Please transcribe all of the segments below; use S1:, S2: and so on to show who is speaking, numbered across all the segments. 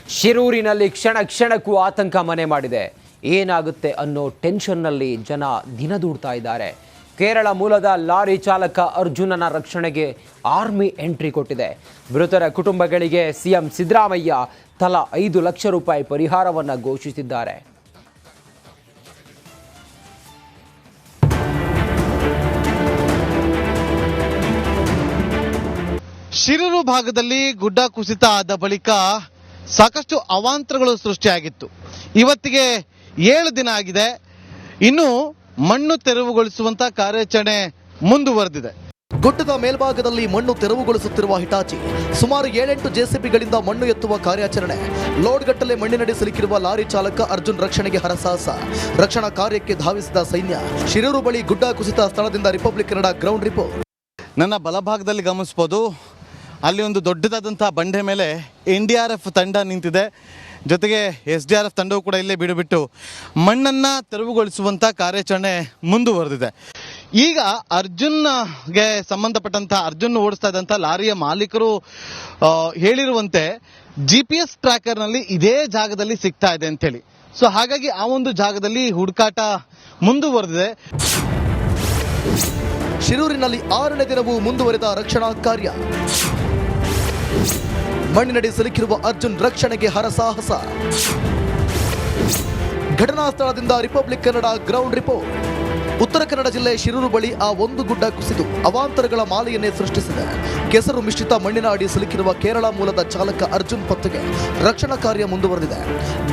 S1: ಶಿರೂರಿನಲ್ಲಿ ಕ್ಷಣ ಕ್ಷಣಕ್ಕೂ ಆತಂಕ ಮನೆ ಮಾಡಿದೆ. ಏನಾಗುತ್ತೆ ಅನ್ನೋ ಟೆನ್ಷನ್ನಲ್ಲಿ ಜನ ದಿನದೂಡ್ತಾ ಇದ್ದಾರೆ. ಕೇರಳ ಮೂಲದ ಲಾರಿ ಚಾಲಕ ಅರ್ಜುನನ ರಕ್ಷಣೆಗೆ ಆರ್ಮಿ ಎಂಟ್ರಿ ಕೊಟ್ಟಿದೆ. ಮೃತರ ಕುಟುಂಬಗಳಿಗೆ ಸಿಎಂ ಸಿದ್ದರಾಮಯ್ಯ ತಲಾ 5 ಲಕ್ಷ ರೂಪಾಯಿ ಪರಿಹಾರವನ್ನು ಘೋಷಿಸಿದ್ದಾರೆ.
S2: ಶಿರೂರು ಭಾಗದಲ್ಲಿ ಗುಡ್ಡ ಕುಸಿತ ಆದ ಬಳಿಕ ಸಾಕಷ್ಟು ಅವಾಂತರಗಳು ಸೃಷ್ಟಿಯಾಗಿತ್ತು. ಇವತ್ತಿಗೆ 7 ದಿನ ಆಗಿದೆ. ಇನ್ನು ಮಣ್ಣು ತೆರವುಗೊಳಿಸುವಂತ ಕಾರ್ಯಾಚರಣೆ ಮುಂದುವರೆದಿದೆ.
S3: ಗುಡ್ಡದ ಮೇಲ್ಭಾಗದಲ್ಲಿ ಮಣ್ಣು ತೆರವುಗೊಳಿಸುತ್ತಿರುವ ಹಿಟಾಚಿ, ಸುಮಾರು 7-8 ಜೆಸಿಬಿಗಳಿಂದ ಮಣ್ಣು ಎತ್ತುವ ಕಾರ್ಯಾಚರಣೆ, ಲೋಡ್ಗಟ್ಟಲೆ ಮಣ್ಣಿನಡಿ ಸಿಲುಕಿರುವ ಲಾರಿ ಚಾಲಕ ಅರ್ಜುನ್ ರಕ್ಷಣೆಗೆ ಹರಸಾಹಸ, ರಕ್ಷಣಾ ಕಾರ್ಯಕ್ಕೆ ಧಾವಿಸಿದ ಸೈನ್ಯ. ಶಿರೂರು ಬಳಿ ಗುಡ್ಡ ಕುಸಿತ ಸ್ಥಳದಿಂದ ರಿಪಬ್ಲಿಕ್ ಕನ್ನಡ ಗ್ರೌಂಡ್ ರಿಪೋರ್ಟ್.
S2: ನನ್ನ ಬಲಭಾಗದಲ್ಲಿ ಗಮನಿಸಬಹುದು, ಅಲ್ಲಿ ಒಂದು ದೊಡ್ಡದಾದಂತಹ ಬಂಡೆ ಮೇಲೆ NDRF ತಂಡ ನಿಂತಿದೆ. ಜೊತೆಗೆ SDRF ತಂಡವು ಕೂಡ ಇಲ್ಲೇ ಬಿಡುಬಿಟ್ಟು ಮಣ್ಣನ್ನು ತೆರವುಗೊಳಿಸುವಂಥ ಕಾರ್ಯಾಚರಣೆ ಮುಂದುವರೆದಿದೆ. ಈಗ ಅರ್ಜುನ್ಗೆ ಸಂಬಂಧಪಟ್ಟಂಥ ಅರ್ಜುನ್ ಓಡಿಸ್ತಾ ಇದ್ದಂಥ ಲಾರಿಯ ಮಾಲೀಕರು ಹೇಳಿರುವಂತೆ GPS ಟ್ರ್ಯಾಕರ್ನಲ್ಲಿ ಇದೇ ಜಾಗದಲ್ಲಿ ಸಿಗ್ತಾ ಇದೆ ಅಂತೇಳಿ. ಸೊ ಹಾಗಾಗಿ ಆ ಒಂದು ಜಾಗದಲ್ಲಿ ಹುಡುಕಾಟ ಮುಂದುವರೆದಿದೆ.
S3: ಶಿರೂರಿನಲ್ಲಿ 6ನೇ ದಿನವೂ ಮುಂದುವರೆದ ರಕ್ಷಣಾ ಕಾರ್ಯ. ಮಣ್ಣಿನಡಿ ಸಿಲುಕಿರುವ ಅರ್ಜುನ್ ರಕ್ಷಣೆಗೆ ಹರಸಾಹಸ. ಘಟನಾ ಸ್ಥಳದಿಂದ republic Kannada ground report. Uttara Kannada ಜಿಲ್ಲೆ ಶಿರೂರು ಬಳಿ ಆ ಒಂದು ಗುಡ್ಡ ಕುಸಿದು ಅವಾಂತರಗಳ ಮಾಲೆಯನ್ನೇ ಸೃಷ್ಟಿಸಿದೆ. ಕೆಸರು ಮಿಶ್ರಿತ ಮಣ್ಣಿನ ಅಡಿ ಸಿಲುಕಿರುವ ಕೇರಳ ಮೂಲದ ಚಾಲಕ ಅರ್ಜುನ್ ಪತ್ತೆಗೆ ರಕ್ಷಣಾ ಕಾರ್ಯ ಮುಂದುವರೆದಿದೆ.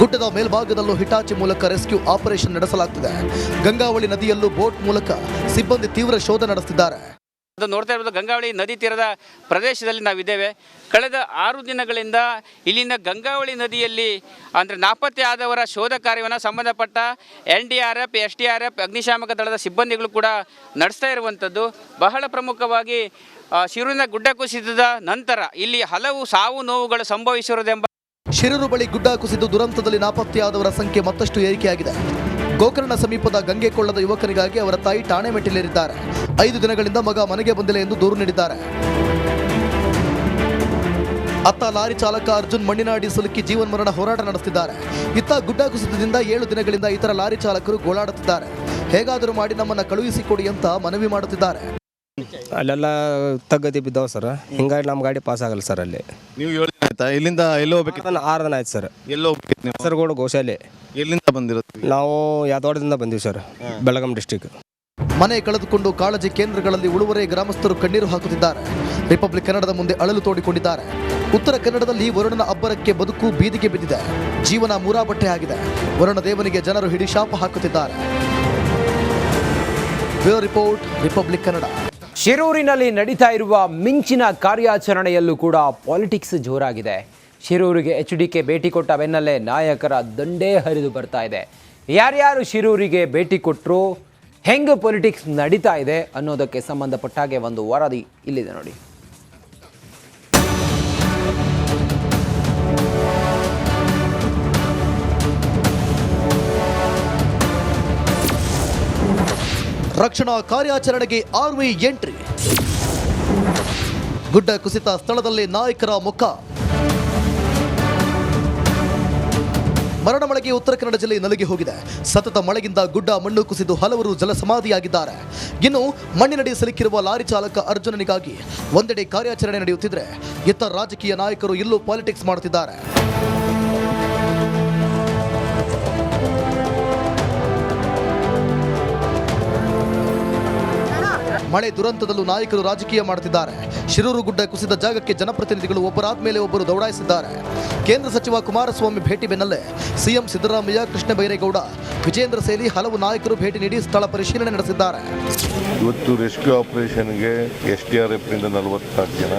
S3: ಗುಡ್ಡದ ಮೇಲ್ಭಾಗದಲ್ಲೂ ಹಿಟಾಚಿ ಮೂಲಕ ರೆಸ್ಕ್ಯೂ ಆಪರೇಷನ್ ನಡೆಸಲಾಗುತ್ತಿದೆ. ಗಂಗಾವಳಿ ನದಿಯಲ್ಲೂ ಬೋಟ್ ಮೂಲಕ ಸಿಬ್ಬಂದಿ ತೀವ್ರ ಶೋಧ ನಡೆಸುತ್ತಿದ್ದಾರೆ.
S4: ನೋಡ್ತಾ ಇರೋದು ಗಂಗಾವಳಿ ನದಿ ತೀರದ ಪ್ರದೇಶದಲ್ಲಿ ನಾವಿದ್ದೇವೆ. ಕಳೆದ 6 ದಿನಗಳಿಂದ ಇಲ್ಲಿನ ಗಂಗಾವಳಿ ನದಿಯಲ್ಲಿ ಅಂದರೆ ನಾಪತ್ತೆ ಆದವರ ಶೋಧ ಕಾರ್ಯವನ್ನು ಸಂಬಂಧಪಟ್ಟ NDRF, SDRF, ಅಗ್ನಿಶಾಮಕ ದಳದ ಸಿಬ್ಬಂದಿಗಳು ಕೂಡ ನಡೆಸ್ತಾ ಇರುವಂಥದ್ದು. ಬಹಳ ಪ್ರಮುಖವಾಗಿ ಶಿರೂರಿನ ಗುಡ್ಡ ಕುಸಿತದ ನಂತರ ಇಲ್ಲಿ ಹಲವು ಸಾವು ನೋವುಗಳು ಸಂಭವಿಸಿರುವುದೆಂಬ
S3: ಶಿರೂರು ಬಳಿ ಗುಡ್ಡ ಕುಸಿದು ದುರಂತದಲ್ಲಿ ನಾಪತ್ತೆಯಾದವರ ಸಂಖ್ಯೆ ಮತ್ತಷ್ಟು ಏರಿಕೆಯಾಗಿದೆ. ಗೋಕರ್ಣ ಸಮೀಪದ ಗಂಗೆಕೊಳ್ಳದ ಯುವಕರಿಗಾಗಿ ಅವರ ತಾಯಿ ಠಾಣೆ ಮೆಟ್ಟಿಲೇರಿದ್ದಾರೆ. 5 ದಿನಗಳಿಂದ ಮಗ ಮನೆಗೆ ಬಂದಿಲ್ಲ ಎಂದು ದೂರು ನೀಡಿದ್ದಾರೆ. ಅತ್ತ ಲಾರಿ ಚಾಲಕ ಅರ್ಜುನ್ ಮಣ್ಣಿನ ಅಡಿ ಸಿಲುಕಿ ಜೀವನ್ಮರಣ ಹೋರಾಟ ನಡೆಸುತ್ತಿದ್ದಾರೆ. ಇತ್ತ ಗುಡ್ಡ ಕುಸಿತದಿಂದ 7 ದಿನಗಳಿಂದ ಇತರ ಲಾರಿ ಚಾಲಕರು ಗೋಳಾಡುತ್ತಿದ್ದಾರೆ. ಹೇಗಾದರೂ ಮಾಡಿ ನಮ್ಮನ್ನು ಕಳುಹಿಸಿಕೊಡಿ ಅಂತ ಮನವಿ ಮಾಡುತ್ತಿದ್ದಾರೆ.
S5: ಅಲ್ಲೆಲ್ಲ ತಗ್ಗದಿ ಬಿದ್ದಾವ ಸರ್, ಹಿಂಗಾಗಿ ನಮ್ಮ ಗಾಡಿ ಪಾಸ್ ಆಗಲ್ಲ ಸರ್. ಅಲ್ಲಿ
S2: ನೀವು 7 ದಿನ ಆಯ್ತಾ? ಇಲ್ಲಿಂದ ಎಲ್ಲೋ ಹೋಗ್ಬೇಕು?
S5: 6 ದಿನ ಆಯ್ತು ಸರ್.
S2: ಎಲ್ಲೋ ಹೋಗ್ಬೇಕು ನೀವು?
S5: ಕಾಸರಗೋಡು ಗೋಶಾಲೆ.
S2: ಎಲ್ಲಿಂದ ಬಂದಿರೋದು?
S5: ನಾವು ಯಾದವಾಡದಿಂದ ಬಂದೀವಿ ಸರ್, ಬೆಳಗಾಂ ಡಿಸ್ಟಿಕ್.
S3: ಮನೆ ಕಳೆದುಕೊಂಡು ಕಾಳಜಿ ಕೇಂದ್ರಗಳಲ್ಲಿ ಉಳುವರೆ ಗ್ರಾಮಸ್ಥರು ಕಣ್ಣೀರು ಹಾಕುತ್ತಿದ್ದಾರೆ. ರಿಪಬ್ಲಿಕ್ ಕನ್ನಡದ ಮುಂದೆ ಅಳಲು ತೋಡಿಕೊಂಡಿದ್ದಾರೆ. ಉತ್ತರ ಕನ್ನಡದಲ್ಲಿ ವರುಣನ ಅಬ್ಬರಕ್ಕೆ ಬದುಕು ಬೀದಿಗೆ ಬಿದ್ದಿದೆ. ಜೀವನ ಮೂರಾಬಟ್ಟೆ ಆಗಿದೆ. ವರುಣ ದೇವನಿಗೆ ಜನರು ಹಿಡಿಶಾಪ ಹಾಕುತ್ತಿದ್ದಾರೆ. Bureau report, Republic Kannada.
S1: ಶಿರೂರಿನಲ್ಲಿ ನಡೀತಾ ಇರುವ ಮಿಂಚಿನ ಕಾರ್ಯಾಚರಣೆಯಲ್ಲೂ ಕೂಡ ಪಾಲಿಟಿಕ್ಸ್ ಜೋರಾಗಿದೆ. ಶಿರೂರಿಗೆ HDK ಭೇಟಿ ಕೊಟ್ಟ ಬೆನ್ನಲ್ಲೇ ನಾಯಕರ ದಂಡೇ ಹರಿದು ಬರ್ತಾ ಇದೆ. ಯಾರ್ಯಾರು ಶಿರೂರಿಗೆ ಭೇಟಿ ಕೊಟ್ಟರು, ಹೆಂಗೆ ಪೊಲಿಟಿಕ್ಸ್ ನಡೀತಾ ಇದೆ ಅನ್ನೋದಕ್ಕೆ ಸಂಬಂಧಪಟ್ಟ ಹಾಗೆ ಒಂದು ವರದಿ ಇಲ್ಲಿದೆ ನೋಡಿ.
S3: ರಕ್ಷಣಾ ಕಾರ್ಯಾಚರಣೆಗೆ ಆರ್ಮಿ ಎಂಟ್ರಿ. ಗುಡ್ಡ ಕುಸಿತ ಸ್ಥಳದಲ್ಲಿ ನಾಯಕರ ಮುಖ. ಮರಣ ಮಳೆಗೆ ಉತ್ತರ ಕನ್ನಡ ಜಿಲ್ಲೆ ನಲುಗಿ ಹೋಗಿದೆ. ಸತತ ಮಳೆಗಿಂದ ಗುಡ್ಡ ಮಣ್ಣು ಕುಸಿದು ಹಲವರು ಜಲಸಮಾಧಿಯಾಗಿದ್ದಾರೆ. ಇನ್ನು ಮಣ್ಣಿನಡಿ ಸಿಲುಕಿರುವ ಲಾರಿ ಚಾಲಕ ಅರ್ಜುನನಿಗಾಗಿ ಒಂದೆಡೆ ಕಾರ್ಯಾಚರಣೆ ನಡೆಯುತ್ತಿದ್ರೆ, ಇತರ ರಾಜಕೀಯ ನಾಯಕರು ಇಲ್ಲೂ ಪಾಲಿಟಿಕ್ಸ್ ಮಾಡುತ್ತಿದ್ದಾರೆ. ಮಳೆ ದುರಂತದಲ್ಲೂ ನಾಯಕರು ರಾಜಕೀಯ ಮಾಡುತ್ತಿದ್ದಾರೆ. ಶಿರೂರು ಗುಡ್ಡ ಕುಸಿದ ಜಾಗಕ್ಕೆ ಜನಪ್ರತಿನಿಧಿಗಳು ಒಬ್ಬರಾದ ಮೇಲೆ ಒಬ್ಬರು ದೌಡಾಯಿಸಿದ್ದಾರೆ. ಕೇಂದ್ರ ಸಚಿವ ಕುಮಾರಸ್ವಾಮಿ ಭೇಟಿ ಬೆನ್ನಲ್ಲೇ ಸಿಎಂ ಸಿದ್ದರಾಮಯ್ಯ, ಕೃಷ್ಣ ಬೈರೇಗೌಡ, ವಿಜೇಂದ್ರ ಸೇರಿ ಹಲವು ನಾಯಕರು ಭೇಟಿ ನೀಡಿ ಸ್ಥಳ ಪರಿಶೀಲನೆ ನಡೆಸಿದ್ದಾರೆ.
S6: ಇವತ್ತು ರೆಸ್ಕ್ಯೂ ಆಪರೇಷನ್ಗೆ SDRFನಿಂದ 44 ಜನ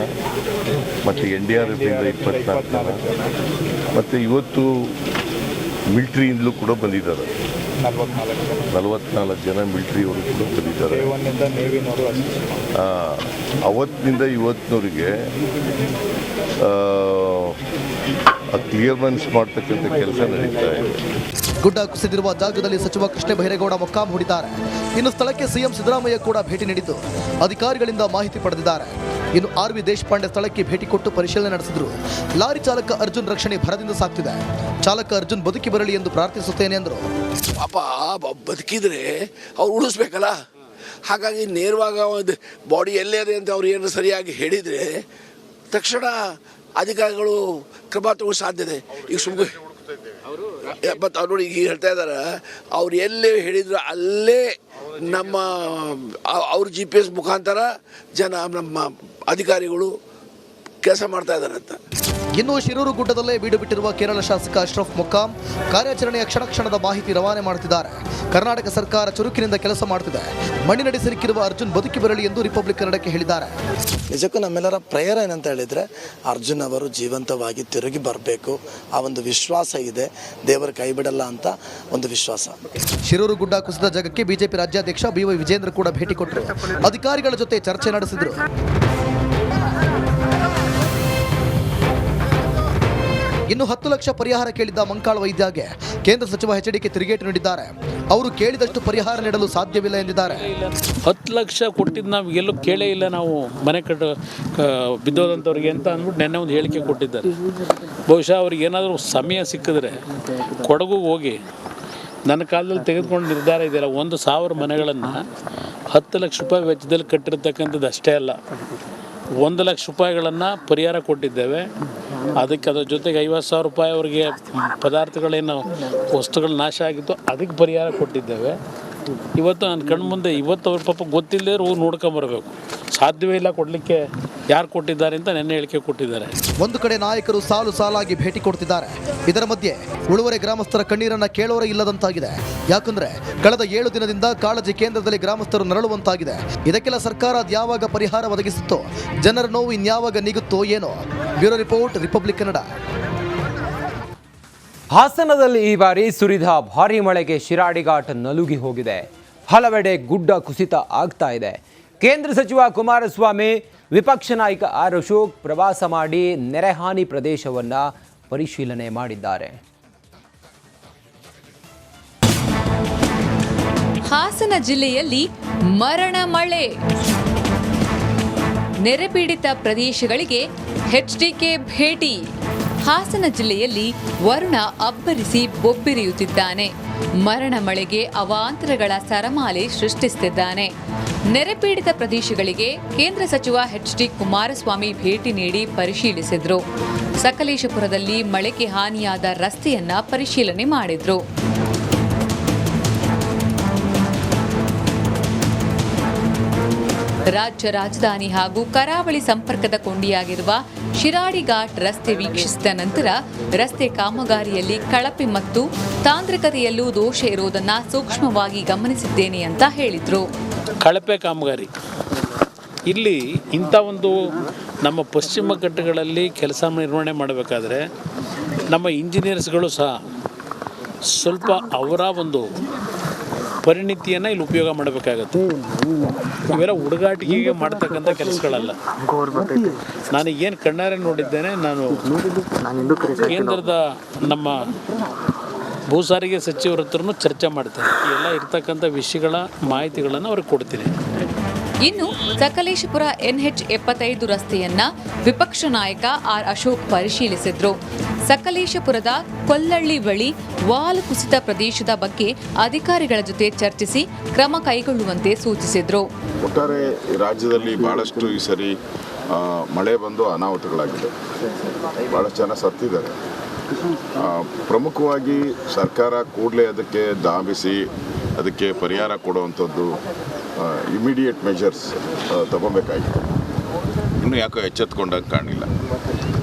S6: ಮತ್ತು NDRFನಿಂದ 24 ಜನ ಮತ್ತು ಇವತ್ತು ಮಿಲಿಟರಿಯಿಂದಲೂ ಕೂಡ ಬಂದಿದ್ದಾರೆ. 44 ಜನ ಮಿಲಿಟರಿಯವರು ಕೂಡ ಬಂದಿದ್ದಾರೆ. ಅವತ್ತಿನಿಂದ ಇವತ್ತಿನವರಿಗೆ ಕ್ಲಿಯರೆನ್ಸ್ ಮಾಡ್ತಕ್ಕಂಥ ಕೆಲಸ ನಡೀತಾ ಇದೆ.
S3: ಗುಡ್ಡ ಕುಸಿದಿರುವ ಜಾಗದಲ್ಲಿ ಸಚಿವ ಕೃಷ್ಣ ಬೈರೇಗೌಡ ಮೊಕ್ಕಾಂ ಹೂಡಿದ್ದಾರೆ. ಇನ್ನು ಸ್ಥಳಕ್ಕೆ ಸಿಎಂ ಸಿದ್ದರಾಮಯ್ಯ ಕೂಡ ಭೇಟಿ ನೀಡಿದ್ದು ಅಧಿಕಾರಿಗಳಿಂದ ಮಾಹಿತಿ ಪಡೆದಿದ್ದಾರೆ. ಇನ್ನು ಆರ್ ವಿ ದೇಶಪಾಂಡೆ ಸ್ಥಳಕ್ಕೆ ಭೇಟಿ ಕೊಟ್ಟು ಪರಿಶೀಲನೆ ನಡೆಸಿದ್ರು. ಲಾರಿ ಚಾಲಕ ಅರ್ಜುನ್ ರಕ್ಷಣೆ ಭರದಿಂದ ಸಾಗ್ತಿದೆ. ಚಾಲಕ ಅರ್ಜುನ್ ಬದುಕಿ ಬರಲಿ ಎಂದು ಪ್ರಾರ್ಥಿಸುತ್ತೇನೆ ಎಂದರು.
S7: ಪಾಪ ಬದುಕಿದ್ರೆ ಅವ್ರು ಉಳಿಸ್ಬೇಕಲ್ಲ, ಹಾಗಾಗಿ ನೇರವಾಗಿ ಬಾಡಿ ಎಲ್ಲೇ ಇದೆ ಅಂತ ಅವ್ರು ಏನು ಸರಿಯಾಗಿ ಹೇಳಿದರೆ ತಕ್ಷಣ ಅಧಿಕಾರಿಗಳು ಕ್ರಮ ತಗೊಳ್ಳೋ ಸಾಧ್ಯತೆ. ಈಗ ಸುಮ್ಮನೆ ಮತ್ತು ಅವ್ರು ನೋಡಿ ಈಗ ಹೇಳ್ತಾ ಇದ್ದಾರೆ, ಅವ್ರು ಎಲ್ಲೇ ಹೇಳಿದ್ರು ಅಲ್ಲೇ ನಮ್ಮ ಅವ್ರ GPS ಮುಖಾಂತರ ನಮ್ಮ ಅಧಿಕಾರಿಗಳು ಕೆಲಸ ಮಾಡ್ತಾ ಇದ್ದಾರೆ ಅಂತ.
S3: ಇನ್ನು ಶಿರೂರು ಗುಡ್ಡದಲ್ಲೇ ಬೀಡು ಬಿಟ್ಟಿರುವ ಕೇರಳ ಶಾಸಕ ಅಶ್ರಫ್ ಮೊಕ್ಕಾಂ ಕಾರ್ಯಾಚರಣೆಯ ಕ್ಷಣದ ಮಾಹಿತಿ ರವಾನೆ ಮಾಡುತ್ತಿದ್ದಾರೆ. ಕರ್ನಾಟಕ ಸರ್ಕಾರ ಚುರುಕಿನಿಂದ ಕೆಲಸ ಮಾಡುತ್ತಿದೆ. ಮಣ್ಣಿನಡಿ ಸಿಲುಕಿರುವ ಅರ್ಜುನ್ ಬದುಕಿ ಬರಲಿ ಎಂದು ರಿಪಬ್ಲಿಕ್ ಕನ್ನಡಕ್ಕೆ ಹೇಳಿದ್ದಾರೆ.
S8: ನಿಜಕ್ಕೂ ನಮ್ಮೆಲ್ಲರ ಪ್ರೇಯರ್ ಏನಂತ ಹೇಳಿದರೆ ಅರ್ಜುನ್ ಅವರು ಜೀವಂತವಾಗಿ ತಿರುಗಿ ಬರಬೇಕು. ಆ ಒಂದು ವಿಶ್ವಾಸ ಇದೆ, ದೇವರ ಕೈ ಬಿಡಲ್ಲ ಅಂತ ಒಂದು ವಿಶ್ವಾಸ.
S3: ಶಿರೂರು ಗುಡ್ಡ ಕುಸಿದ ಜಾಗಕ್ಕೆ ಬಿಜೆಪಿ ರಾಜ್ಯಾಧ್ಯಕ್ಷ BY ವಿಜೇಂದ್ರ ಕೂಡ ಭೇಟಿ ಕೊಟ್ಟರು. ಅಧಿಕಾರಿಗಳ ಜೊತೆ ಚರ್ಚೆ ನಡೆಸಿದರು. ಇನ್ನು 10 ಲಕ್ಷ ಪರಿಹಾರ ಕೇಳಿದ್ದ ಮಂಕಾಳ ವೈದ್ಯಗೆ ಕೇಂದ್ರ ಸಚಿವ HDK ತಿರುಗೇಟು ನೀಡಿದ್ದಾರೆ. ಅವರು ಕೇಳಿದಷ್ಟು ಪರಿಹಾರ ನೀಡಲು ಸಾಧ್ಯವಿಲ್ಲ ಎಂದಿದ್ದಾರೆ.
S9: 10 ಲಕ್ಷ ಕೊಟ್ಟಿದ್ದು ನಾವು ಎಲ್ಲೂ ಕೇಳೇ ಇಲ್ಲ, ನಾವು ಮನೆ ಬಿದ್ದೋದಂಥವ್ರಿಗೆ ಅಂತ ಅಂದ್ಬಿಟ್ಟು ನೆನ್ನೆ ಒಂದು ಹೇಳಿಕೆ ಕೊಟ್ಟಿದ್ದಾರೆ. ಬಹುಶಃ ಅವ್ರಿಗೆ ಏನಾದರೂ ಸಮಯ ಸಿಕ್ಕಿದ್ರೆ ಕೊಡಗುಗೆ ಹೋಗಿ ನನ್ನ ಕಾಲದಲ್ಲಿ ತೆಗೆದುಕೊಂಡು ನಿರ್ಧಾರ ಇದೆಯಲ್ಲ, 1,000 ಮನೆಗಳನ್ನು 10 ಲಕ್ಷ ರೂಪಾಯಿ ವೆಚ್ಚದಲ್ಲಿ ಕಟ್ಟಿರ್ತಕ್ಕಂಥದ್ದು ಅಷ್ಟೇ ಅಲ್ಲ, 1 ಲಕ್ಷ ರೂಪಾಯಿಗಳನ್ನು ಪರಿಹಾರ ಕೊಟ್ಟಿದ್ದೇವೆ. ಅದಕ್ಕೆ ಅದ್ರ ಜೊತೆಗೆ 50,000 ರೂಪಾಯಿ ಅವರಿಗೆ ಪದಾರ್ಥಗಳೇನು ವಸ್ತುಗಳು ನಾಶ ಆಗಿತ್ತು ಅದಕ್ಕೆ ಪರಿಹಾರ ಕೊಟ್ಟಿದ್ದೇವೆ. ಇವತ್ತು ನನ್ನ ಕಣ್ಣು ಮುಂದೆ ಇವತ್ತು ಅವ್ರ ಪಾಪ ಗೊತ್ತಿಲ್ಲದೆ ಹೋಗಿ ನೋಡ್ಕೊಂಬರ್ಬೇಕು, ಸಾಧ್ಯವೇ ಇಲ್ಲ ಕೊಡಲಿಕ್ಕೆ. ಯಾರು ಕೊಟ್ಟಿದ್ದಾರೆ ಅಂತ ನೆನ್ನೆ ಹೇಳಿಕೆ ಕೊಟ್ಟಿದ್ದಾರೆ.
S3: ಒಂದು ಕಡೆ ನಾಯಕರು ಸಾಲು ಸಾಲಾಗಿ ಭೇಟಿ ಕೊಡ್ತಿದ್ದಾರೆ. ಇದರ ಮಧ್ಯೆ ಉಳುವರೆ ಗ್ರಾಮಸ್ಥರ ಕಣ್ಣೀರನ್ನ ಕೇಳೋರೇ ಇಲ್ಲದಂತಾಗಿದೆ. ಯಾಕಂದ್ರೆ ಕಳೆದ 7 ದಿನದಿಂದ ಕಾಳಜಿ ಕೇಂದ್ರದಲ್ಲಿ ಗ್ರಾಮಸ್ಥರು ನರಳುವಂತಾಗಿದೆ. ಇದಕ್ಕೆಲ್ಲ ಸರ್ಕಾರ ಯಾವಾಗ ಪರಿಹಾರ ಒದಗಿಸುತ್ತೋ, ಜನರ ನೋವು ಇನ್ಯಾವಾಗ ನೀಗುತ್ತೋ ಏನೋ. Bureau report, Republic Kannada.
S1: ಹಾಸನದಲ್ಲಿ ಈ ಬಾರಿ ಸುರಿದ ಭಾರೀ ಮಳೆಗೆ ಶಿರಾಡಿ ಘಾಟ್ ನಲುಗಿ ಹೋಗಿದೆ. ಹಲವೆಡೆ ಗುಡ್ಡ ಕುಸಿತ ಆಗ್ತಾ ಇದೆ. ಕೇಂದ್ರ ಸಚಿವ ಕುಮಾರಸ್ವಾಮಿ, ವಿಪಕ್ಷ ನಾಯಕ ಆರ್ ಅಶೋಕ್ ಪ್ರವಾಸ ಮಾಡಿ ನೆರೆಹಾನಿ ಪ್ರದೇಶವನ್ನು ಪರಿಶೀಲನೆ ಮಾಡಿದ್ದಾರೆ.
S10: ಹಾಸನ ಜಿಲ್ಲೆಯಲ್ಲಿ ಮರಣ ಮಳೆ. ನೆರೆಪೀಡಿತ ಪ್ರದೇಶಗಳಿಗೆ HDK ಭೇಟಿ. ಹಾಸನ ಜಿಲ್ಲೆಯಲ್ಲಿ ವರುಣ ಅಬ್ಬರಿಸಿ ಬೊಬ್ಬಿರಿಯುತ್ತಿದ್ದಾನೆ. ಮರಣ ಮಳೆಗೆ ಅವಾಂತರಗಳ ಸರಮಾಲೆ ಸೃಷ್ಟಿಸುತ್ತಿದ್ದಾನೆ. ನೆರೆಪೀಡಿತ ಪ್ರದೇಶಗಳಿಗೆ ಕೇಂದ್ರ ಸಚಿವ HD ಕುಮಾರಸ್ವಾಮಿ ಭೇಟಿ ನೀಡಿ ಪರಿಶೀಲಿಸಿದ್ರು. ಸಕಲೇಶಪುರದಲ್ಲಿ ಮಳೆಗೆ ಹಾನಿಯಾದ ರಸ್ತೆಯನ್ನ ಪರಿಶೀಲನೆ ಮಾಡಿದ್ರು. ರಾಜ್ಯ ರಾಜಧಾನಿ ಹಾಗೂ ಕರಾವಳಿ ಸಂಪರ್ಕದ ಕೊಂಡಿಯಾಗಿರುವ ಶಿರಾಡಿ ಘಾಟ್ ರಸ್ತೆ ವೀಕ್ಷಿಸಿದ ನಂತರ ರಸ್ತೆ ಕಾಮಗಾರಿಯಲ್ಲಿ ಕಳಪೆ ಮತ್ತು ತಾಂತ್ರಿಕತೆಯಲ್ಲೂ ದೋಷ ಇರುವುದನ್ನು ಸೂಕ್ಷ್ಮವಾಗಿ ಗಮನಿಸಿದ್ದೇನೆ ಅಂತ ಹೇಳಿದ್ರು.
S9: ಕಳಪೆ ಕಾಮಗಾರಿ ಇಲ್ಲಿ ಇಂಥ ಒಂದು ನಮ್ಮ ಪಶ್ಚಿಮ ಘಟ್ಟಗಳಲ್ಲಿ ಕೆಲಸ ನಿರ್ವಹಣೆ ಮಾಡಬೇಕಾದ್ರೆ ನಮ್ಮ ಇಂಜಿನಿಯರ್ಸ್ಗಳು ಸಹ ಸ್ವಲ್ಪ ಅವರ ಒಂದು ಪರಿಣಿತಿಯನ್ನು ಇಲ್ಲಿ ಉಪಯೋಗ ಮಾಡಬೇಕಾಗತ್ತೆ. ಇವೆಲ್ಲ ಹುಡುಗಾಟಿಕೆಗೆ ಮಾಡ್ತಕ್ಕಂಥ ಕೆಲಸಗಳಲ್ಲ. ನಾನು ಏನು ಕಣ್ಣಾರೆ ನೋಡಿದ್ದೇನೆ, ನಾನು ಕೇಂದ್ರದ ನಮ್ಮ ಭೂ ಸಾರಿಗೆ ಸಚಿವರ ಹತ್ರನೂ ಚರ್ಚೆ ಮಾಡ್ತೇನೆ. ಎಲ್ಲ ಇರ್ತಕ್ಕಂಥ ವಿಷಯಗಳ ಮಾಹಿತಿಗಳನ್ನು ಅವ್ರಿಗೆ ಕೊಡ್ತೀನಿ.
S10: ಇನ್ನು ಸಕಲೇಶಪುರ NH 75 ರಸ್ತೆಯನ್ನ ವಿಪಕ್ಷ ನಾಯಕ ಆರ್ ಅಶೋಕ್ ಪರಿಶೀಲಿಸಿದ್ರು. ಸಕಲೇಶಪುರದ ಕೊಲ್ಲಳ್ಳಿ ಬಳಿ ವಾಲ್ ಕುಸಿತ ಪ್ರದೇಶದ ಬಗ್ಗೆ ಅಧಿಕಾರಿಗಳ ಜೊತೆ ಚರ್ಚಿಸಿ ಕ್ರಮ ಕೈಗೊಳ್ಳುವಂತೆ ಸೂಚಿಸಿದ್ರು.
S11: ಒಟ್ಟಾರೆ ರಾಜ್ಯದಲ್ಲಿ ಬಹಳಷ್ಟು ಈ ಸರಿ ಮಳೆ ಬಂದು ಅನಾಹುತಗಳಾಗಿದೆ, ಬಹಳಷ್ಟು ಜನ ಸತ್ತಿದ್ದಾರೆ. ಪ್ರಮುಖವಾಗಿ ಸರ್ಕಾರ ಕೂಡಲೇ ಅದಕ್ಕೆ ಧಾವಿಸಿ ಅದಕ್ಕೆ ಪರಿಹಾರ ಕೊಡುವಂಥದ್ದು ಇಮಿಡಿಯೇಟ್ ಮೆಜರ್ಸ್ ತಗೋಬೇಕಾಗಿತ್ತು. ಇನ್ನೂ ಯಾಕೋ ಎಚ್ಚೆತ್ಕೊಂಡಂಗೆ ಕಾಣಿಲ್ಲ.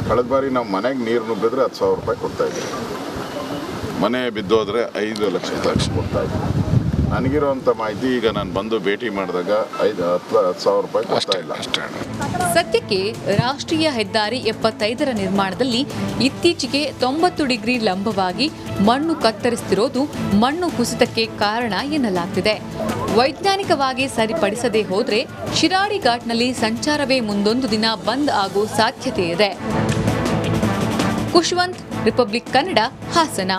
S11: ಕಳೆದ ಬಾರಿ ನಾವು ಮನೆಗೆ ನೀರು ನುಗ್ಗಿದ್ರೆ 10,000 ರೂಪಾಯಿ ಕೊಡ್ತಾಯಿದ್ವಿ, ಮನೆ ಬಿದ್ದೋದ್ರೆ 5 ಲಕ್ಷ ಕೊಡ್ತಾಯಿದ್ವಿ. ನನಗಿರೋಂಥ ಮಾಹಿತಿ ಈಗ ನಾನು ಬಂದು ಭೇಟಿ ಮಾಡಿದಾಗ 10,000 ರೂಪಾಯಿ ಕೊಡ್ತಾ ಇಲ್ಲ ಅಷ್ಟೇ.
S10: ಸದ್ಯಕ್ಕೆ ರಾಷ್ಟ್ರೀಯ ಹೆದ್ದಾರಿ 75ರ ನಿರ್ಮಾಣದಲ್ಲಿ ಇತ್ತೀಚೆಗೆ 90 ಡಿಗ್ರಿ ಲಂಬವಾಗಿ ಮಣ್ಣು ಕತ್ತರಿಸುತ್ತಿರೋದು ಮಣ್ಣು ಕುಸಿತಕ್ಕೆ ಕಾರಣ ಎನ್ನಲಾಗ್ತಿದೆ. ವೈಜ್ಞಾನಿಕವಾಗಿ ಸರಿಪಡಿಸದೇ ಹೋದ್ರೆ ಶಿರಾಡಿ ಘಾಟ್ನಲ್ಲಿ ಸಂಚಾರವೇ ಮುಂದೊಂದು ದಿನ ಬಂದ್ ಆಗೋ ಸಾಧ್ಯತೆ ಇದೆ. ಕುಶ್ವಂತ್, ರಿಪಬ್ಲಿಕ್ ಕನ್ನಡ, ಹಾಸನ.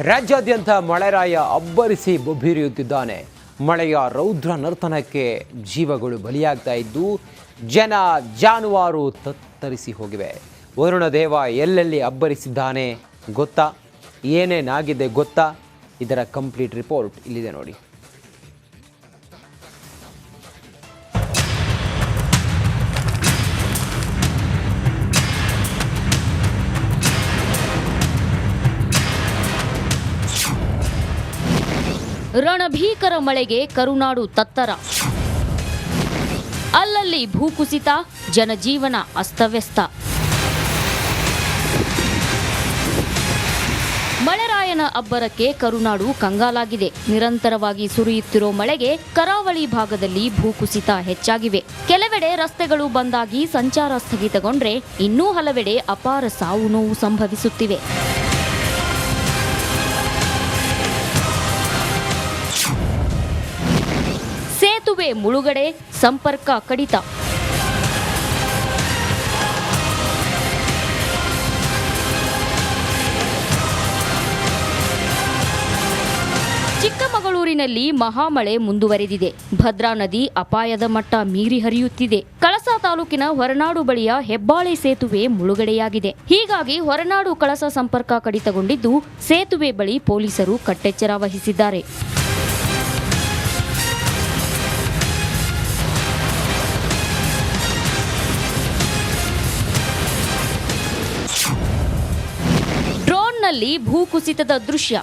S1: ರಾಜ್ಯಾದ್ಯಂತ ಮಳೆರಾಯ ಅಬ್ಬರಿಸಿ ಬೊಬ್ಬಿರಿಯುತ್ತಿದ್ದಾನೆ. ಮಳೆಯ ರೌದ್ರ ನರ್ತನಕ್ಕೆ ಜೀವಗಳು ಬಲಿಯಾಗ್ತಾ ಇದ್ದು ಜನ ಜಾನುವಾರು ತತ್ತರಿಸಿ ಹೋಗಿವೆ. ವರುಣ ದೇವ ಎಲ್ಲೆಲ್ಲಿ ಅಬ್ಬರಿಸಿದ್ದಾನೆ ಗೊತ್ತಾ? ಏನೇನಾಗಿದೆ ಗೊತ್ತಾ? ಇದರ ಕಂಪ್ಲೀಟ್ ರಿಪೋರ್ಟ್ ಇಲ್ಲಿದೆ ನೋಡಿ.
S12: ರಣಭೀಕರ ಮಳೆಗೆ ಕರುನಾಡು ತತ್ತರ. ಅಲ್ಲಲ್ಲಿ ಭೂಕುಸಿತ, ಜನಜೀವನ ಅಸ್ತವ್ಯಸ್ತ. ಮಳೆರಾಯನ ಅಬ್ಬರಕ್ಕೆ ಕರುನಾಡು ಕಂಗಾಲಾಗಿದೆ. ನಿರಂತರವಾಗಿ ಸುರಿಯುತ್ತಿರೋ ಮಳೆಗೆ ಕರಾವಳಿ ಭಾಗದಲ್ಲಿ ಭೂಕುಸಿತ ಹೆಚ್ಚಾಗಿವೆ. ಕೆಲವೆಡೆ ರಸ್ತೆಗಳು ಬಂದಾಗಿ ಸಂಚಾರ ಸ್ಥಗಿತಗೊಂಡ್ರೆ ಇನ್ನೂ ಹಲವೆಡೆ ಅಪಾರ ಸಾವು ನೋವು ಸಂಭವಿಸುತ್ತಿವೆ. ಸೇತುವೆ ಮುಳುಗಡೆ, ಸಂಪರ್ಕ ಕಡಿತ. ಚಿಕ್ಕಮಗಳೂರಿನಲ್ಲಿ ಮಹಾಮಳೆ ಮುಂದುವರೆದಿದೆ. ಭದ್ರಾ ನದಿ ಅಪಾಯದ ಮಟ್ಟ ಮೀರಿ ಹರಿಯುತ್ತಿದೆ. ಕಳಸಾ ತಾಲೂಕಿನ ಹೊರನಾಡು ಬಳಿಯ ಹೆಬ್ಬಾಳೆ ಸೇತುವೆ ಮುಳುಗಡೆಯಾಗಿದೆ. ಹೀಗಾಗಿ ಹೊರನಾಡು ಕಳಸಾ ಸಂಪರ್ಕ ಕಡಿತಗೊಂಡಿದ್ದು ಸೇತುವೆ ಬಳಿ ಪೊಲೀಸರು ಕಟ್ಟೆಚ್ಚರ ವಹಿಸಿದ್ದಾರೆ. ಡ್ರೋನ್ನಲ್ಲಿ ಭೂಕುಸಿತದ ದೃಶ್ಯ.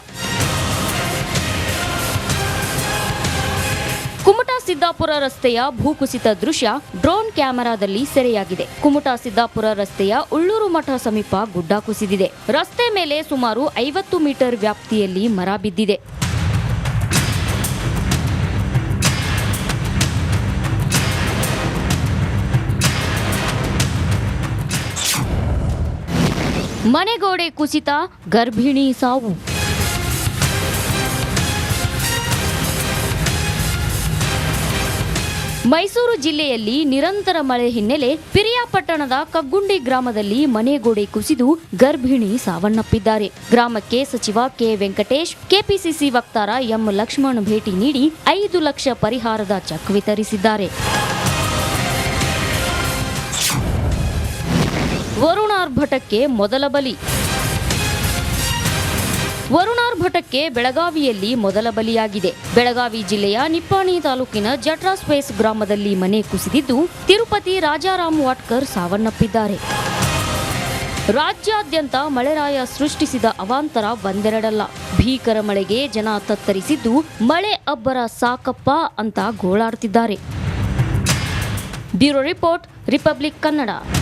S12: ಕುಮಟಾ ಸಿದ್ದಾಪುರ ರಸ್ತೆಯ ಭೂಕುಸಿತ ದೃಶ್ಯ ಡ್ರೋನ್ ಕ್ಯಾಮೆರಾದಲ್ಲಿ ಸೆರೆಯಾಗಿದೆ. ಕುಮಟಾ ಸಿದ್ದಾಪುರ ರಸ್ತೆಯ ಉಳ್ಳೂರು ಮಠ ಸಮೀಪ ಗುಡ್ಡ ಕುಸಿದಿದೆ. ರಸ್ತೆ ಮೇಲೆ ಸುಮಾರು 50 ಮೀಟರ್ ವ್ಯಾಪ್ತಿಯಲ್ಲಿ ಮರ ಬಿದ್ದಿದೆ. ಮನೆಗೋಡೆ ಕುಸಿತ, ಗರ್ಭಿಣಿ ಸಾವು. ಮೈಸೂರು ಜಿಲ್ಲೆಯಲ್ಲಿ ನಿರಂತರ ಮಳೆ ಹಿನ್ನೆಲೆ ಪಿರಿಯಾಪಟ್ಟಣದ ಕಗ್ಗುಂಡಿ ಗ್ರಾಮದಲ್ಲಿ ಮನೆಗೋಡೆ ಕುಸಿದು ಗರ್ಭಿಣಿ ಸಾವನ್ನಪ್ಪಿದ್ದಾರೆ. ಗ್ರಾಮಕ್ಕೆ ಸಚಿವ ಕೆ ವೆಂಕಟೇಶ್, ಕೆಪಿಸಿಸಿ ವಕ್ತಾರ ಎಂ ಲಕ್ಷ್ಮಣ್ ಭೇಟಿ ನೀಡಿ 5 ಲಕ್ಷ ಪರಿಹಾರದ ಚೆಕ್ ವಿತರಿಸಿದ್ದಾರೆ. ವರುಣಾರ್ಭಟಕ್ಕೆ ಮೊದಲ ಬಲಿ. ವರುಣಾರ್ಭಟಕ್ಕೆ ಬೆಳಗಾವಿಯಲ್ಲಿ ಮೊದಲ ಬಲಿಯಾಗಿದೆ. ಬೆಳಗಾವಿ ಜಿಲ್ಲೆಯ ನಿಪ್ಪಾಣಿ ತಾಲೂಕಿನ ಜಟ್ರಾ ಸ್ಪೇಸ್ ಗ್ರಾಮದಲ್ಲಿ ಮನೆ ಕುಸಿದಿದ್ದು ತಿರುಪತಿ ರಾಜಾರಾಮ್ ವಾಟ್ಕರ್ ಸಾವನ್ನಪ್ಪಿದ್ದಾರೆ. ರಾಜ್ಯಾದ್ಯಂತ ಮಳೆರಾಯ ಸೃಷ್ಟಿಸಿದ ಅವಾಂತರ ಒಂದೆರಡಲ್ಲ. ಭೀಕರ ಮಳೆಗೆ ಜನ ತತ್ತರಿಸಿದ್ದು ಮಳೆ ಅಬ್ಬರ ಸಾಕಪ್ಪ ಅಂತ ಗೋಳಾಡ್ತಿದ್ದಾರೆ. Bureau report, Republic Kannada.